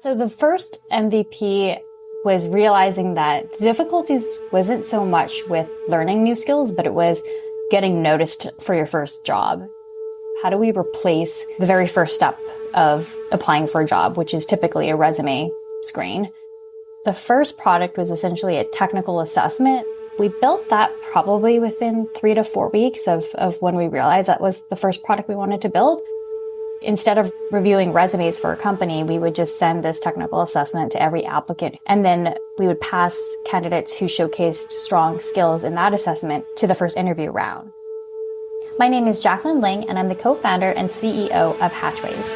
So the first MVP was realizing that the difficulties wasn't so much with learning new skills, but it was getting noticed for your first job. How do we replace the very first step of applying for a job, which is typically a resume screen? The first product was essentially a technical assessment. We built that probably within 3 to 4 weeks of when we realized that was the first product we wanted to build. Instead of reviewing resumes for a company, we would just send this technical assessment to every applicant. And then we would pass candidates who showcased strong skills in that assessment to the first interview round. My name is Jaclyn Ling, and I'm the co-founder and CEO of Hatchways.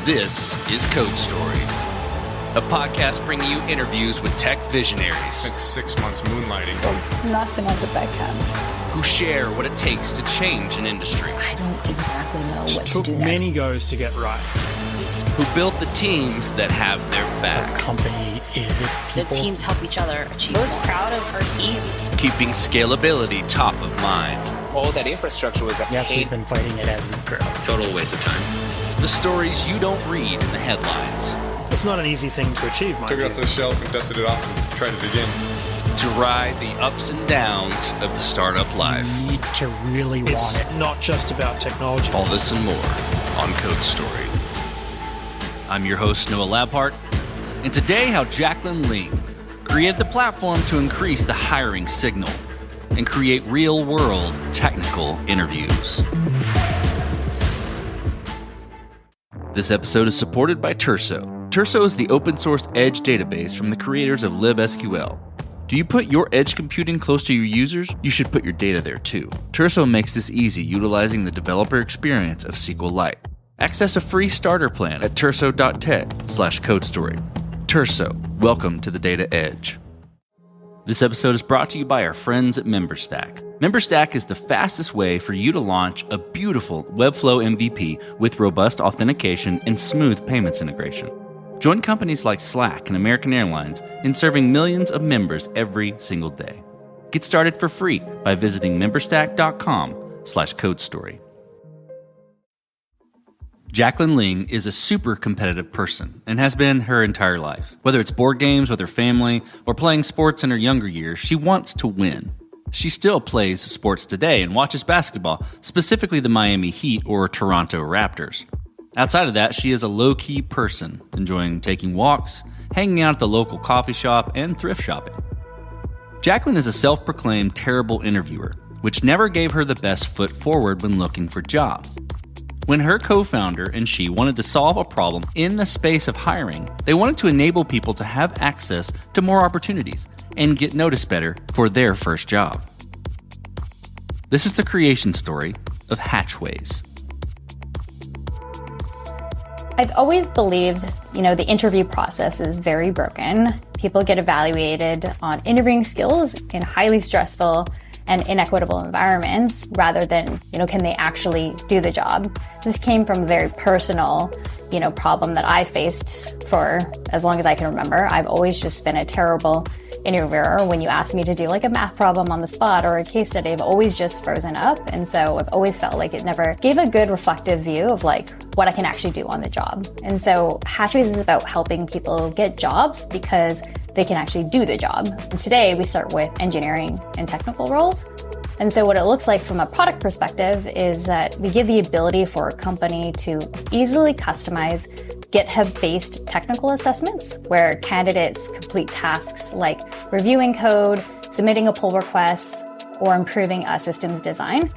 This is Code Story, a podcast bringing you interviews with tech visionaries. Like 6 months moonlighting. There's nothing on the backhand. Who share what it takes to change an industry. I don't exactly know what to do took next. many goes to get right. Who built the teams that have their back. Our company is its people. The teams help each other achieve. I was proud of our team. Keeping scalability top of mind. All that infrastructure was Yes, we've been fighting it as we grow. Total waste of time. The stories you don't read in the headlines. It's not an easy thing to achieve, mind Took it you. off the shelf and dusted it off and tried it again. To ride the ups and downs of the startup life. You need to really want it. Not just about technology. All this and more on Code Story. I'm your host, Noah Labhart, and today how Jaclyn Ling created the platform to increase the hiring signal and create real-world technical interviews. This episode is supported by Terso. Terso is the open-source edge database from the creators of libSQL. Do you put your edge computing close to your users? You should put your data there too. Terso makes this easy utilizing the developer experience of SQLite. Access a free starter plan at terso.tech/codestory. Terso, welcome to the data edge. This episode is brought to you by our friends at MemberStack. MemberStack is the fastest way for you to launch a beautiful Webflow MVP with robust authentication and smooth payments integration. Join companies like Slack and American Airlines in serving millions of members every single day. Get started for free by visiting memberstack.com/codestory. Jaclyn Ling is a super competitive person and has been her entire life. Whether it's board games with her family or playing sports in her younger years, she wants to win. She still plays sports today and watches basketball, specifically the Miami Heat or Toronto Raptors. Outside of that, she is a low-key person, enjoying taking walks, hanging out at the local coffee shop, and thrift shopping. Jaclyn is a self-proclaimed terrible interviewer, which never gave her the best foot forward when looking for jobs. When her co-founder and she wanted to solve a problem in the space of hiring, they wanted to enable people to have access to more opportunities and get noticed better for their first job. This is the creation story of Hatchways. I've always believed, the interview process is very broken. People get evaluated on interviewing skills in highly stressful and inequitable environments rather than, can they actually do the job? This came from a very personal, problem that I faced for as long as I can remember. I've always just been a terrible interviewer. When you ask me to do like a math problem on the spot or a case study, I've always just frozen up. And so I've always felt like it never gave a good reflective view of like what I can actually do on the job. And so Hatchways is about helping people get jobs because they can actually do the job. And today we start with engineering and technical roles. And so what it looks like from a product perspective is that we give the ability for a company to easily customize GitHub-based technical assessments where candidates complete tasks like reviewing code, submitting a pull request, or improving a system's design.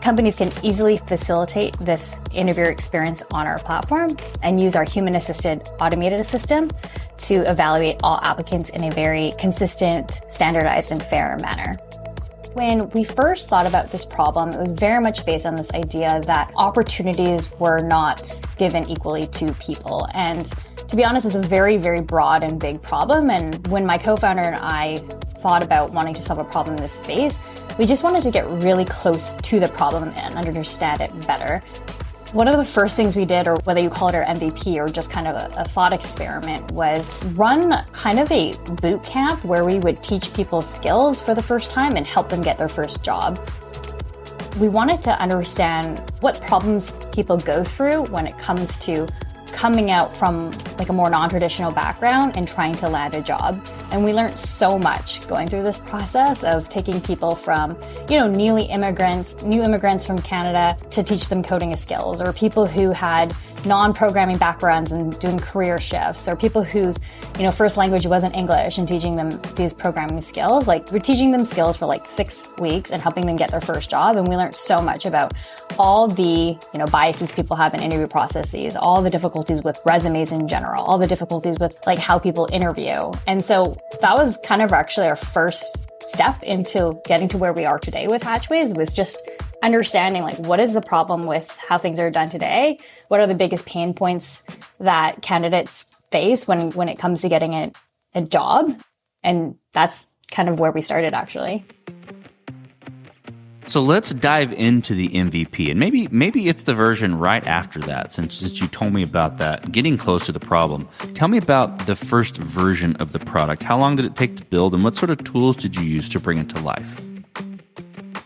Companies can easily facilitate this interviewer experience on our platform and use our human-assisted automated system to evaluate all applicants in a very consistent, standardized, and fair manner. When we first thought about this problem, it was very much based on this idea that opportunities were not given equally to people. And to be honest, it's a very, very broad and big problem. And when my co-founder and I thought about wanting to solve a problem in this space, we just wanted to get really close to the problem and understand it better. One of the first things we did, or whether you call it our MVP or just kind of a thought experiment, was run kind of a boot camp where we would teach people skills for the first time and help them get their first job. we wanted to understand what problems people go through when it comes to coming out from like a more non-traditional background and trying to land a job. And we learned so much going through this process of taking people from, new immigrants from Canada to teach them coding skills, or people who had non-programming backgrounds and doing career shifts, or people whose, first language wasn't English and teaching them these programming skills. Like, we're teaching them skills for like 6 weeks and helping them get their first job. And we learned so much about all the, biases people have in interview processes, all the difficulties with resumes in general, all the difficulties with like how people interview. And so that was kind of actually our first step into getting to where we are today with Hatchways, was just understanding like what is the problem with how things are done today? What are the biggest pain points that candidates face when it comes to getting a job? And that's kind of where we started, actually. So let's dive into the MVP, and maybe it's the version right after that, since you told me about that, getting close to the problem. Tell me about the first version of the product. How long did it take to build, and what sort of tools did you use to bring it to life?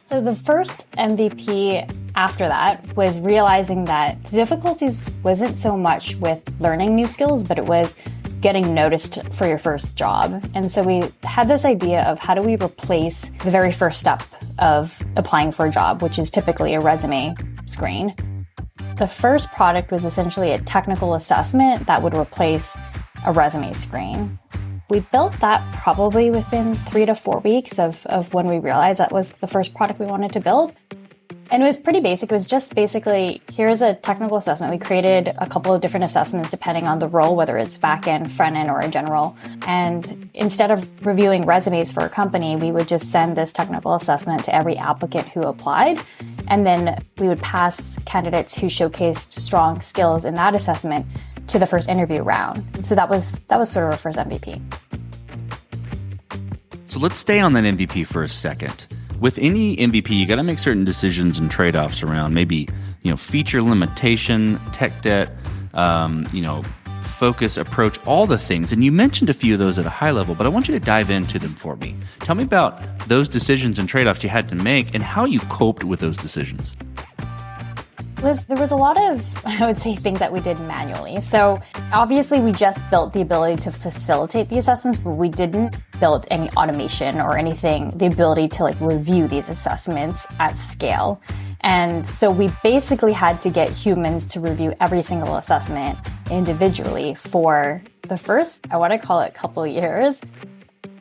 So the first MVP after that was realizing that the difficulties wasn't so much with learning new skills, but it was getting noticed for your first job. And so we had this idea of how do we replace the very first step of applying for a job, which is typically a resume screen. The first product was essentially a technical assessment that would replace a resume screen. We built that probably within 3 to 4 weeks of when we realized that was the first product we wanted to build. And it was pretty basic. It was just basically, here's a technical assessment. We created a couple of different assessments depending on the role, whether it's back end, front end, or a general. And instead of reviewing resumes for a company, we would just send this technical assessment to every applicant who applied. And then we would pass candidates who showcased strong skills in that assessment to the first interview round. So that was sort of our first MVP. So let's stay on that MVP for a second. With any MVP, you got to make certain decisions and trade-offs around maybe, feature limitation, tech debt, focus, approach, all the things. And you mentioned a few of those at a high level, but I want you to dive into them for me. Tell me about those decisions and trade-offs you had to make and how you coped with those decisions. There was a lot of, I would say, things that we did manually. So obviously we just built the ability to facilitate the assessments, but we didn't build any automation or anything, the ability to review these assessments at scale. And so we basically had to get humans to review every single assessment individually for the first, I want to call it, couple of years.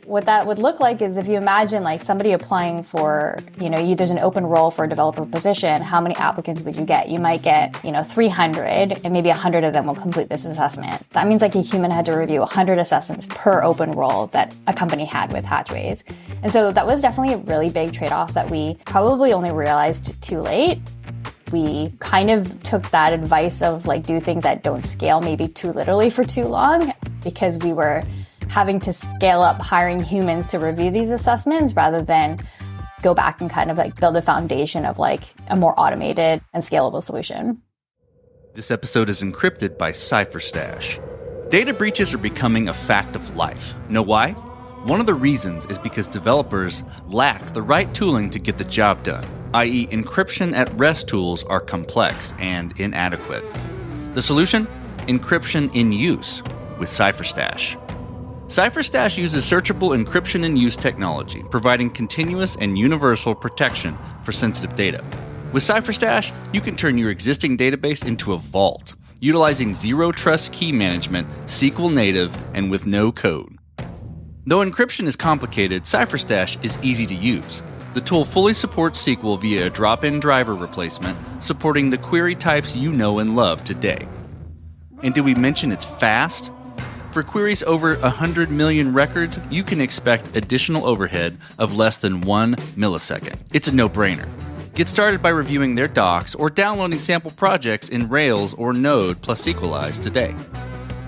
What that would look like is if you imagine somebody applying for, there's an open role for a developer position, how many applicants would you get? You might get, 300, and maybe 100 of them will complete this assessment. That means a human had to review 100 assessments per open role that a company had with Hatchways. And so that was definitely a really big trade-off that we probably only realized too late. We kind of took that advice of do things that don't scale maybe too literally for too long, because we were having to scale up hiring humans to review these assessments rather than go back and kind of build a foundation of a more automated and scalable solution. This episode is encrypted by CipherStash. Data breaches are becoming a fact of life. Know why? One of the reasons is because developers lack the right tooling to get the job done, i.e. encryption at rest tools are complex and inadequate. The solution? Encryption in use with CipherStash. CipherStash uses searchable encryption in use technology, providing continuous and universal protection for sensitive data. With CipherStash, you can turn your existing database into a vault, utilizing zero-trust key management, SQL native, and with no code. Though encryption is complicated, CipherStash is easy to use. The tool fully supports SQL via a drop-in driver replacement, supporting the query types you know and love today. And did we mention it's fast? For queries over 100 million records, you can expect additional overhead of less than 1 millisecond. It's a no-brainer. Get started by reviewing their docs or downloading sample projects in Rails or Node plus Sequelize today.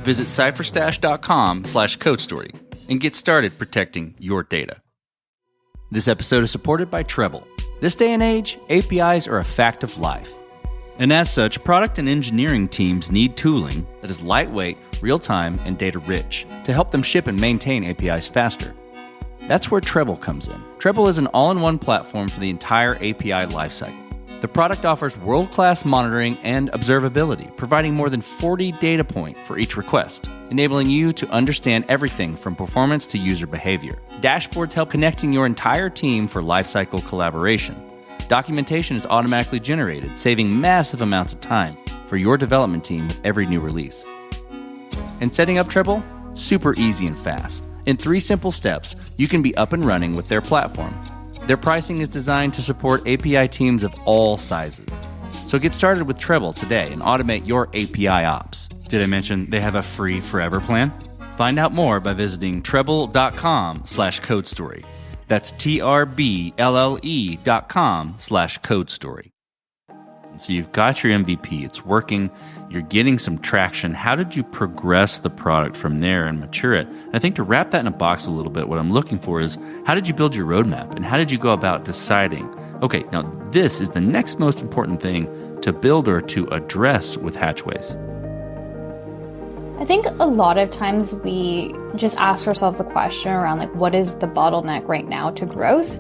Visit cypherstash.com/codestory and get started protecting your data. This episode is supported by Treble. This day and age, APIs are a fact of life. And as such, product and engineering teams need tooling that is lightweight, real-time, and data-rich to help them ship and maintain APIs faster. That's where Treble comes in. Treble is an all-in-one platform for the entire API lifecycle. The product offers world-class monitoring and observability, providing more than 40 data points for each request, enabling you to understand everything from performance to user behavior. Dashboards help connecting your entire team for lifecycle collaboration. Documentation is automatically generated, saving massive amounts of time for your development team with every new release. And setting up Treble? Super easy and fast. In 3 simple steps, you can be up and running with their platform. Their pricing is designed to support API teams of all sizes. So get started with Treble today and automate your API ops. Did I mention they have a free forever plan? Find out more by visiting treble.com/codestory. That's TRBLLE.com/codestory. So you've got your MVP, it's working, you're getting some traction. How did you progress the product from there and mature it? I think to wrap that in a box a little bit, what I'm looking for is, how did you build your roadmap? And how did you go about deciding, okay, now this is the next most important thing to build or to address with Hatchways? I think a lot of times we just ask ourselves the question around like, what is the bottleneck right now to growth?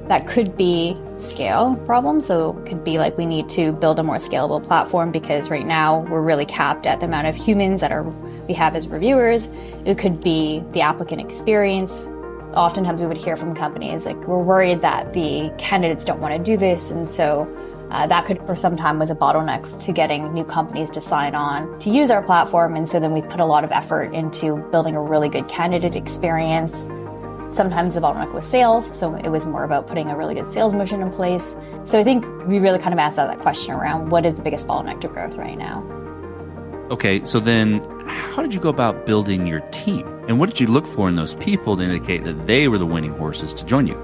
That could be scale problems. So it could be like we need to build a more scalable platform because right now we're really capped at the amount of humans that we have as reviewers. It could be the applicant experience. Oftentimes we would hear from companies like, we're worried that the candidates don't want to do this. And so that could, for some time, was a bottleneck to getting new companies to sign on to use our platform. And so then we put a lot of effort into building a really good candidate experience. Sometimes the bottleneck was sales, so it was more about putting a really good sales motion in place. So I think we really kind of answered that question around what is the biggest bottleneck to growth right now. Okay, so then how did you go about building your team? And what did you look for in those people to indicate that they were the winning horses to join you?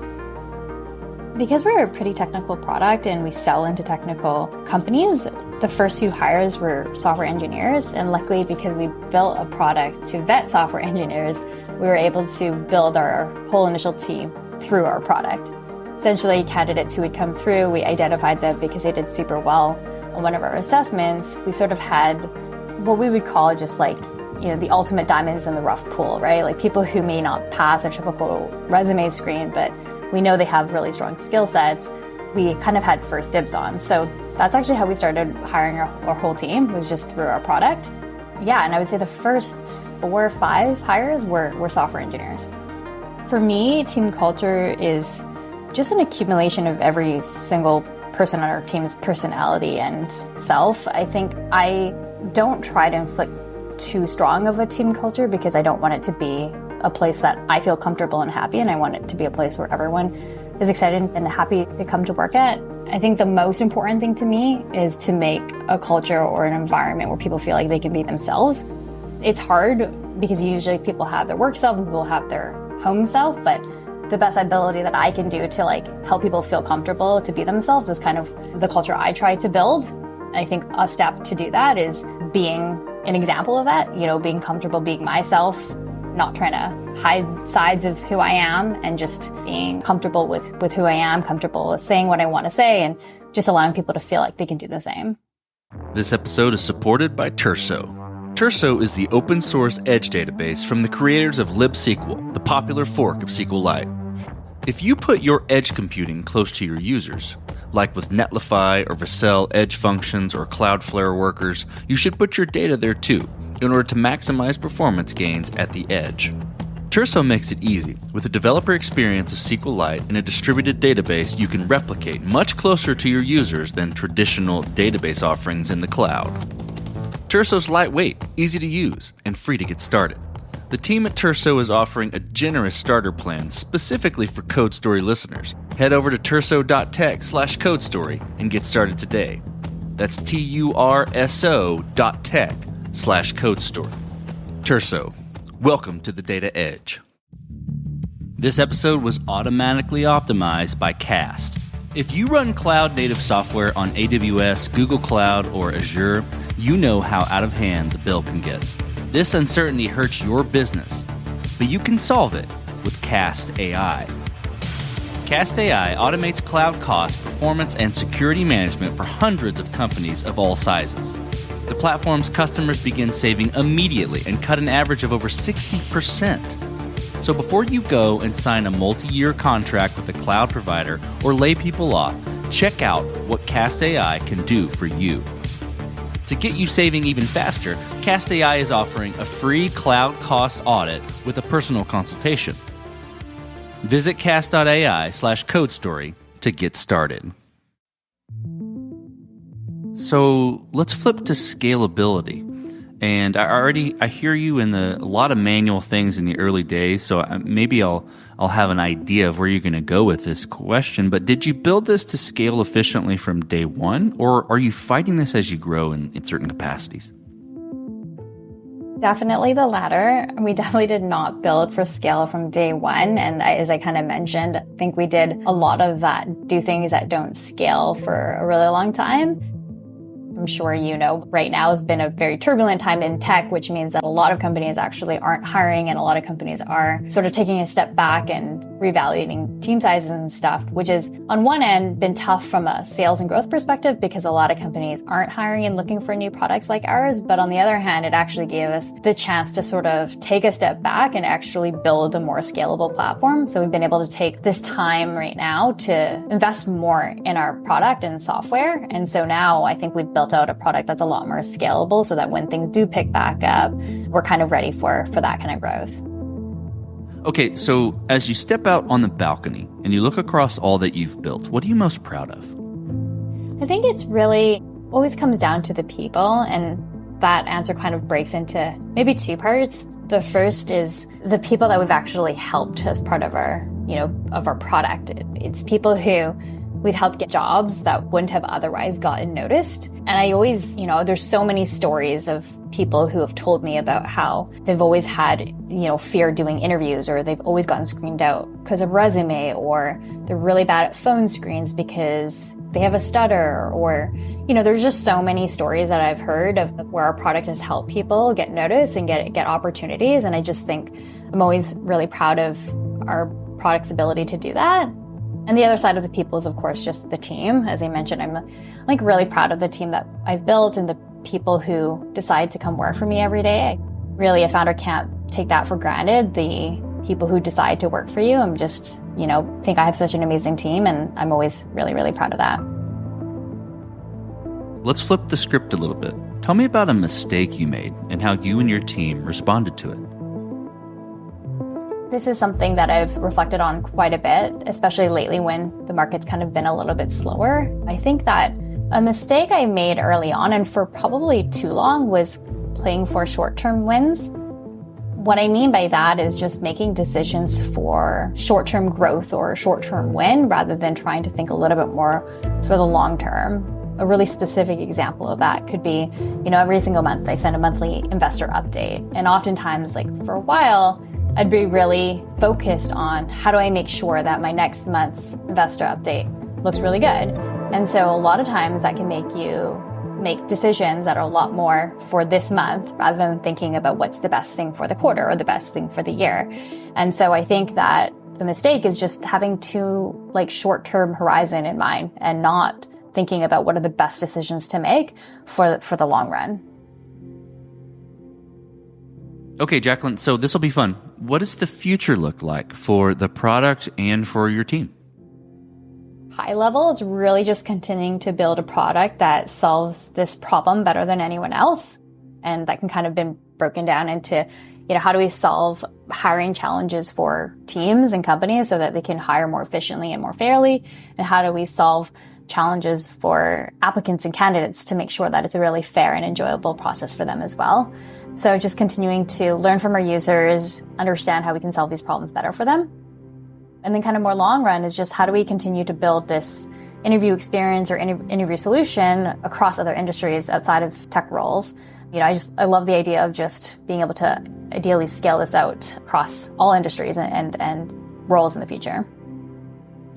Because we're a pretty technical product and we sell into technical companies, the first few hires were software engineers. And luckily, because we built a product to vet software engineers, we were able to build our whole initial team through our product. Essentially, candidates who would come through, we identified them because they did super well on one of our assessments. We sort of had what we would call just like, the ultimate diamonds in the rough pool, right? Like people who may not pass a typical resume screen, but we know they have really strong skill sets. We kind of had first dibs on. So that's actually how we started hiring our whole team, was just through our product. Yeah, and I would say the first 4 or 5 hires were software engineers. For me, team culture is just an accumulation of every single person on our team's personality and self. I think I don't try to inflict too strong of a team culture because I don't want it to be a place that I feel comfortable and happy, and I want it to be a place where everyone is excited and happy to come to work at. I think the most important thing to me is to make a culture or an environment where people feel like they can be themselves. It's hard because usually people have their work self and people have their home self, but the best ability that I can do to help people feel comfortable to be themselves is kind of the culture I try to build. And I think a step to do that is being an example of that, being comfortable being myself, not trying to hide sides of who I am, and just being comfortable with who I am, comfortable with saying what I want to say, and just allowing people to feel like they can do the same. This episode is supported by Terso. Terso is the open source edge database from the creators of libSQL, the popular fork of SQLite. If you put your edge computing close to your users, like with Netlify or Vercel edge functions or Cloudflare workers, you should put your data there too, in order to maximize performance gains at the edge. Terso makes it easy. With a developer experience of SQLite and a distributed database you can replicate much closer to your users than traditional database offerings in the cloud. Terso's lightweight, easy to use, and free to get started. The team at Terso is offering a generous starter plan specifically for Code Story listeners. Head over to terso.tech/codestory and get started today. That's TURSO.tech/codestory. Terso, welcome to the Data Edge. This episode was automatically optimized by Cast. If you run cloud-native software on AWS, Google Cloud, or Azure, you know how out of hand the bill can get. This uncertainty hurts your business, but you can solve it with Cast AI. Cast AI automates cloud cost, performance, and security management for hundreds of companies of all sizes. The platform's customers begin saving immediately and cut an average of over 60%. So before you go and sign a multi-year contract with a cloud provider or lay people off, Check out what Cast AI can do for you. To get you saving even faster, Cast AI is offering a free cloud cost audit with a personal consultation. Visit cast.ai/codestory to get started. So let's flip to scalability. And I hear you in a lot of manual things in the early days, so maybe I'll have an idea of where you're going to go with this question. But did you build this to scale efficiently from day one, or are you fighting this as you grow in certain capacities? Definitely the latter. We definitely did not build for scale from day one. And as I kind of mentioned, I think we did a lot of that, do things that don't scale for a really long time. I'm sure you know right now has been a very turbulent time in tech, which means that a lot of companies actually aren't hiring and a lot of companies are sort of taking a step back and reevaluating team sizes and stuff, which is on one end been tough from a sales and growth perspective because a lot of companies aren't hiring and looking for new products like ours. But on the other hand, it actually gave us the chance to sort of take a step back and actually build a more scalable platform. So we've been able to take this time right now to invest more in our product and software. And so now I think we've built out a product that's a lot more scalable so that when things do pick back up, we're kind of ready for that kind of growth. Okay, so as you step out on the balcony and you look across all that you've built, what are you most proud of? I think it's really always comes down to the people, and that answer kind of breaks into maybe two parts. The first is the people that we've actually helped as part of our, of our product. It's people who we've helped get jobs that wouldn't have otherwise gotten noticed. And I always, there's so many stories of people who have told me about how they've always had, fear doing interviews, or they've always gotten screened out because of resume, or they're really bad at phone screens because they have a stutter, or, there's just so many stories that I've heard of where our product has helped people get noticed and get opportunities. And I just think I'm always really proud of our product's ability to do that. And the other side of the people is, of course, just the team. As I mentioned, I'm really proud of the team that I've built and the people who decide to come work for me every day. Really, a founder can't take that for granted. The people who decide to work for you, I'm just, think I have such an amazing team, and I'm always really, really proud of that. Let's flip the script a little bit. Tell me about a mistake you made and how you and your team responded to it. This is something that I've reflected on quite a bit, especially lately when the market's kind of been a little bit slower. I think that a mistake I made early on, and for probably too long, was playing for short-term wins. What I mean by that is just making decisions for short-term growth or short-term win rather than trying to think a little bit more for the long term. A really specific example of that could be, every single month I send a monthly investor update. And oftentimes, for a while, I'd be really focused on how do I make sure that my next month's investor update looks really good. And so a lot of times that can make you make decisions that are a lot more for this month rather than thinking about what's the best thing for the quarter or the best thing for the year. And so I think that the mistake is just having too short-term horizon in mind and not thinking about what are the best decisions to make for the long run. Okay, Jaclyn, so this will be fun. What does the future look like for the product and for your team? High level, it's really just continuing to build a product that solves this problem better than anyone else. And that can kind of been broken down into, how do we solve hiring challenges for teams and companies so that they can hire more efficiently and more fairly? And how do we solve challenges for applicants and candidates to make sure that it's a really fair and enjoyable process for them as well? So just continuing to learn from our users, understand how we can solve these problems better for them. And then kind of more long run is just how do we continue to build this interview experience or interview solution across other industries outside of tech roles. I love the idea of just being able to ideally scale this out across all industries and roles in the future.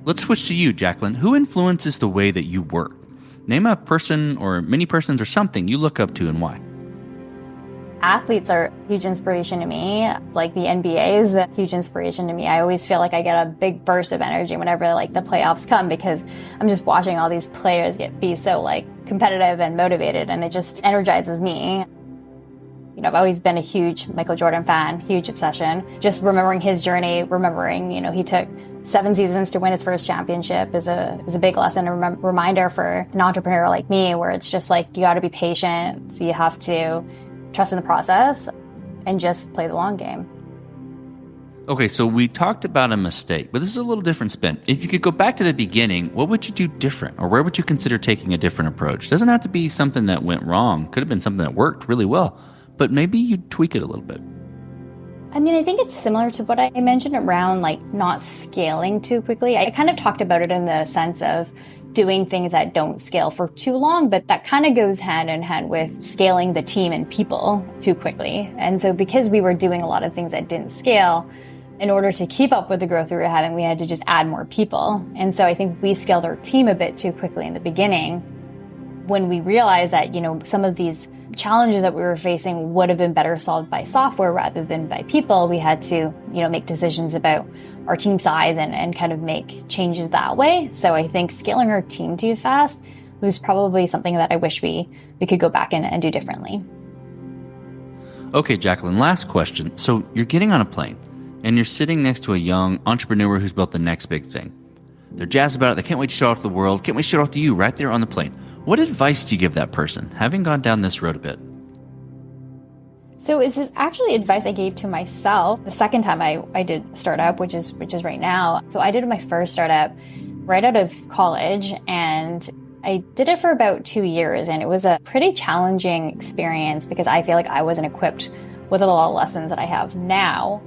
Let's switch to you, Jaclyn. Who influences the way that you work? Name a person or many persons or something you look up to and why. Athletes are a huge inspiration to me. The NBA is a huge inspiration to me. I always feel like I get a big burst of energy whenever the playoffs come because I'm just watching all these players be so competitive and motivated, and it just energizes me. I've always been a huge Michael Jordan fan, huge obsession. Just remembering his journey, remembering, he took 7 seasons to win his first championship is a big lesson, a reminder for an entrepreneur like me, where it's just like, you got to be patient. So you have to trust in the process and just play the long game. Okay, so we talked about a mistake, but this is a little different spin. If you could go back to the beginning, what would you do different? Or where would you consider taking a different approach? It doesn't have to be something that went wrong. Could have been something that worked really well, but maybe you'd tweak it a little bit. I mean, I think it's similar to what I mentioned around like not scaling too quickly. I kind of talked about it in the sense of doing things that don't scale for too long, but that kind of goes hand in hand with scaling the team and people too quickly. And so because we were doing a lot of things that didn't scale, in order to keep up with the growth we were having, we had to just add more people. And so I think we scaled our team a bit too quickly in the beginning when we realized that, some of these challenges that we were facing would have been better solved by software rather than by people. We had to, make decisions about our team size and kind of make changes that way. So I think scaling our team too fast was probably something that I wish we could go back and do differently. Okay, Jaclyn, last question. So you're getting on a plane and you're sitting next to a young entrepreneur who's built the next big thing. They're jazzed about it. They can't wait to show it off to the world. Can't wait to show it off to you right there on the plane. What advice do you give that person, having gone down this road a bit? So this is actually advice I gave to myself the second time I did startup, which is right now. So I did my first startup right out of college, and I did it for about 2 years, and it was a pretty challenging experience because I feel like I wasn't equipped with a lot of lessons that I have now.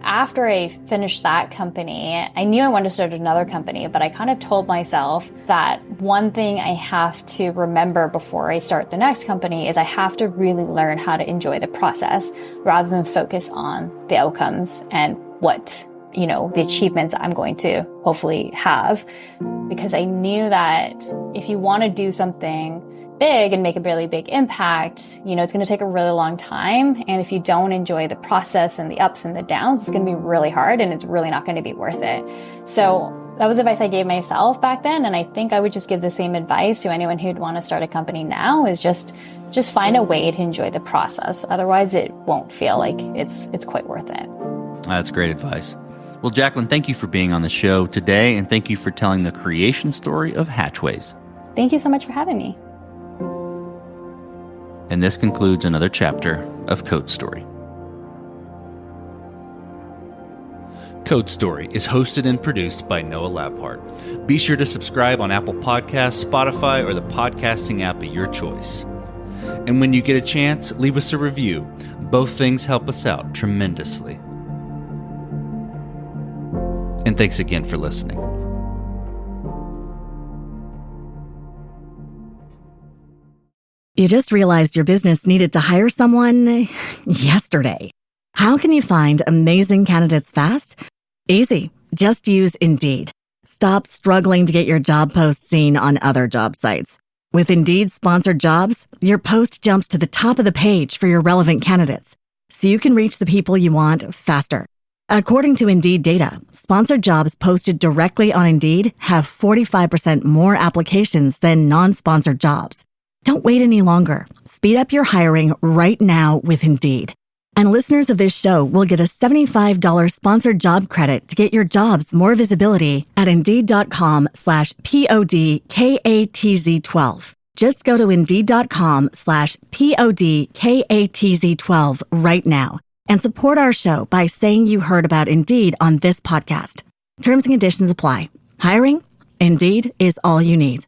After I finished that company, I knew I wanted to start another company, but I kind of told myself that one thing I have to remember before I start the next company is I have to really learn how to enjoy the process rather than focus on the outcomes and what, the achievements I'm going to hopefully have. Because I knew that if you want to do something big and make a really big impact, it's going to take a really long time. And if you don't enjoy the process and the ups and the downs, it's going to be really hard and it's really not going to be worth it. So that was advice I gave myself back then. And I think I would just give the same advice to anyone who'd want to start a company now, is just find a way to enjoy the process. Otherwise it won't feel like it's quite worth it. That's great advice. Well, Jaclyn, thank you for being on the show today. And thank you for telling the creation story of Hatchways. Thank you so much for having me. And this concludes another chapter of Code Story. Code Story is hosted and produced by Noah Labhart. Be sure to subscribe on Apple Podcasts, Spotify, or the podcasting app of your choice. And when you get a chance, leave us a review. Both things help us out tremendously. And thanks again for listening. You just realized your business needed to hire someone yesterday. How can you find amazing candidates fast? Easy. Just use Indeed. Stop struggling to get your job post seen on other job sites. With Indeed sponsored jobs, your post jumps to the top of the page for your relevant candidates, so you can reach the people you want faster. According to Indeed data, sponsored jobs posted directly on Indeed have 45% more applications than non-sponsored jobs. Don't wait any longer. Speed up your hiring right now with Indeed. And listeners of this show will get a $75 sponsored job credit to get your jobs more visibility at Indeed.com/PODKATZ12. Just go to Indeed.com/PODKATZ12 right now and support our show by saying you heard about Indeed on this podcast. Terms and conditions apply. Hiring? Indeed is all you need.